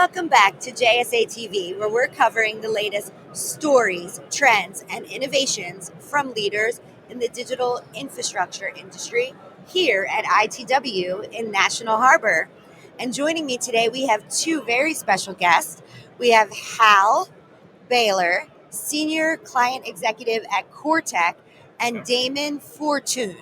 Welcome back to JSA TV, where we're covering the latest stories, trends, and innovations from leaders in the digital infrastructure industry here at ITW in National Harbor. And joining me today, we have two very special guests. We have Hal Baylor, Senior Client Executive at KORE TEK, and Damon Fortune.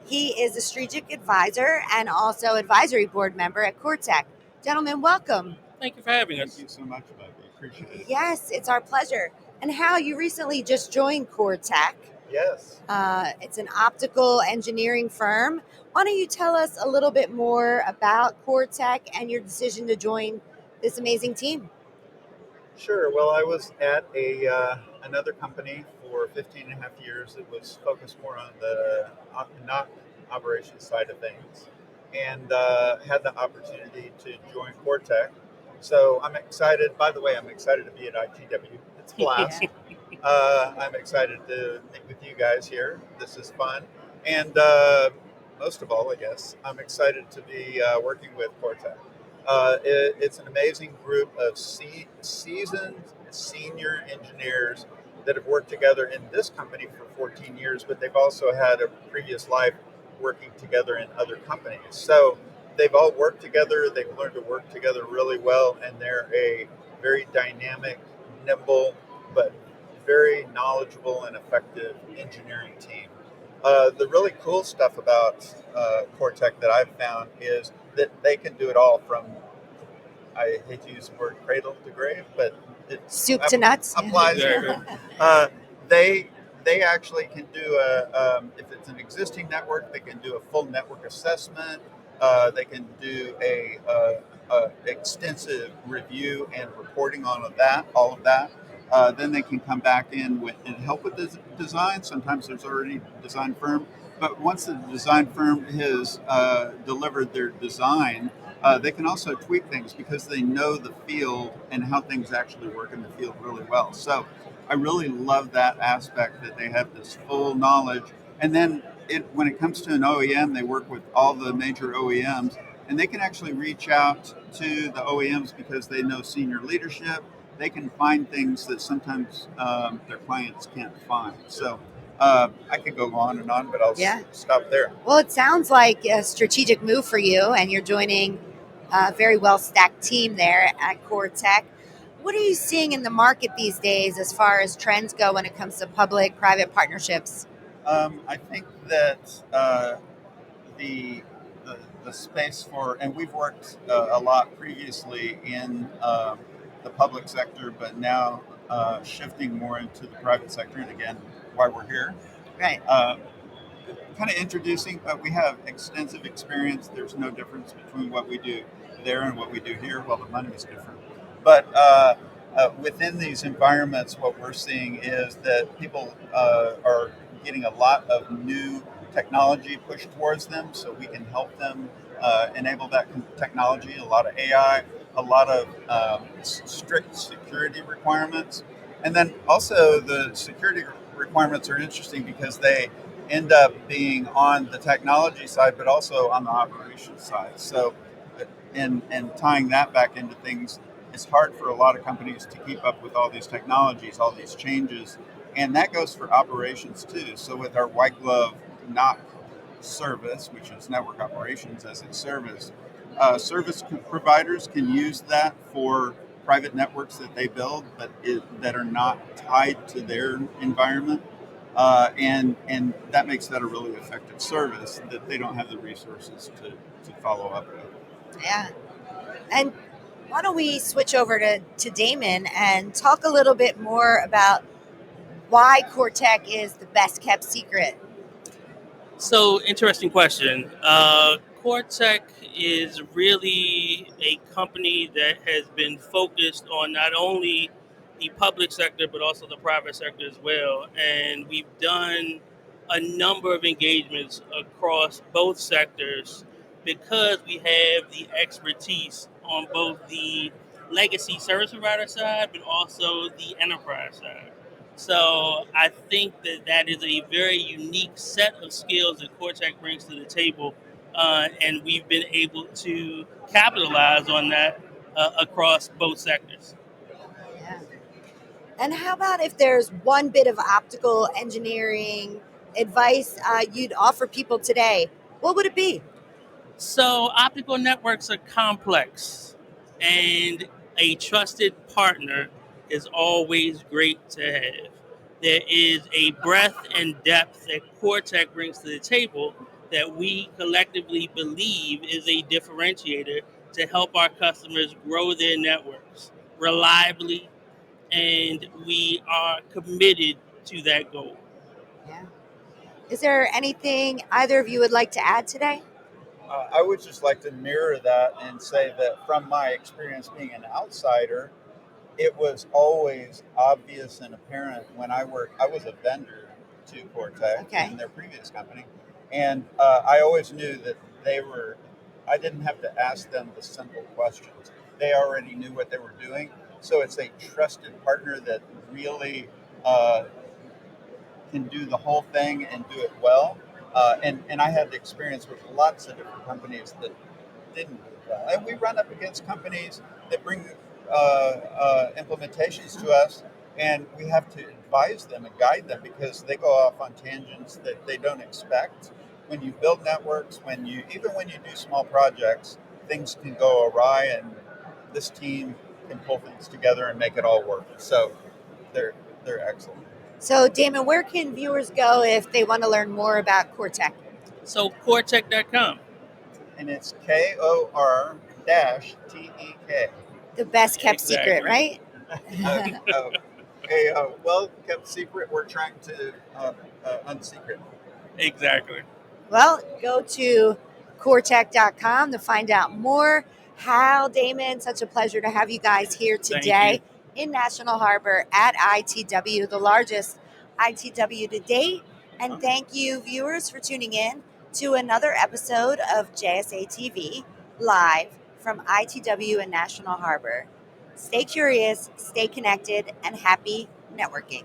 He is a strategic advisor and also advisory board member at KORE TEK. Gentlemen, welcome. Thank you for having us. Thank you so much, Bobby. Appreciate it. Yes, it's our pleasure. And Hal, you recently just joined KORE TEK. Yes. It's an optical engineering firm. Why don't you tell us a little bit more about KORE TEK and your decision to join this amazing team? Sure. Well, I was at another company for 15 and a half years. It was focused more on the not operations side of things, and had the opportunity to join KORE TEK. So I'm excited. By the way, I'm excited to be at ITW. It's a blast. I'm excited to meet with you guys here. This is fun. And most of all, I guess, I'm excited to be working with KORE TEK. It's an amazing group of seasoned senior engineers that have worked together in this company for 14 years, but they've also had a previous life working together in other companies. So they've all worked together, they've learned to work together really well, and they're a very dynamic, nimble, but very knowledgeable and effective engineering team. The really cool stuff about KORE TEK that I've found is that they can do it all from, I hate to use the word cradle to grave, but Soup to nuts. Applies. Yeah. They actually can do if it's an existing network, they can do a full network assessment. They can do a extensive review and reporting on all of that. Then they can come back in and help with the design. Sometimes there's already a design firm, but once the design firm has delivered their design, they can also tweak things because they know the field and how things actually work in the field really well. So I really love that aspect that they have this full knowledge. And then when it comes to an OEM, they work with all the major OEMs, and they can actually reach out to the OEMs because they know senior leadership. They can find things that sometimes their clients can't find. So I could go on, but I'll stop there. Well, it sounds like a strategic move for you, and you're joining a very well-stacked team there at KORE TEK. What are you seeing in the market these days as far as trends go when it comes to public-private partnerships? I think that the space for, and we've worked a lot previously in the public sector, but now shifting more into the private sector, and again, why we're here. Right. Kind of introducing, but we have extensive experience. There's no difference between what we do there and what we do here. Well, the money is different. But within these environments, what we're seeing is that people are getting a lot of new technology pushed towards them, so we can help them enable that technology, a lot of AI, a lot of strict security requirements. And then also the security requirements are interesting because they end up being on the technology side, but also on the operations side. So, and tying that back into things, it's hard for a lot of companies to keep up with all these technologies, all these changes, and that goes for operations too. So with our white glove NOC service, which is network operations as a service, service providers can use that for private networks that they build, but that are not tied to their environment. And that makes that a really effective service that they don't have the resources to follow up with. Yeah. And why don't we switch over to Damon and talk a little bit more about why KORE TEK is the best kept secret? So, interesting question. KORE TEK is really a company that has been focused on not only the public sector, but also the private sector as well. And we've done a number of engagements across both sectors because we have the expertise on both the legacy service provider side, but also the enterprise side. So I think that is a very unique set of skills that KORE TEK brings to the table, and we've been able to capitalize on that across both sectors. Yeah. And how about if there's one bit of optical engineering advice you'd offer people today? What would it be? So, optical networks are complex, and a trusted partner is always great to have. There is a breadth and depth that KORETEK brings to the table that we collectively believe is a differentiator to help our customers grow their networks reliably, and we are committed to that goal. Yeah. Is there anything either of you would like to add today? I would just like to mirror that and say that from my experience being an outsider, it was always obvious and apparent when I worked. I was a vendor to KORETEK Okay. in their previous company, and I always knew that they were. I didn't have to ask them the simple questions. They already knew what they were doing. So it's a trusted partner that really uh, can do the whole thing and do it well. And I had the experience with lots of different companies that didn't do well. And we run up against companies that bring implementations to us, and we have to advise them and guide them because they go off on tangents that they don't expect. When you build networks, when you do small projects, things can go awry, and this team can pull things together and make it all work. So they're they're excellent. So, Damon, where can viewers go if they want to learn more about KORETEK? So, KORETEK.com. And it's KOR-TEK. The best kept secret, Exactly. right? Well kept secret. We're trying to unsecret. Exactly. Well, go to KORETEK.com to find out more. Hal, Damon, such a pleasure to have you guys here Thank today in National Harbor at ITW, the largest ITW to date. And thank you, viewers, for tuning in to another episode of JSA TV live from ITW in National Harbor. Stay curious, stay connected, and happy networking.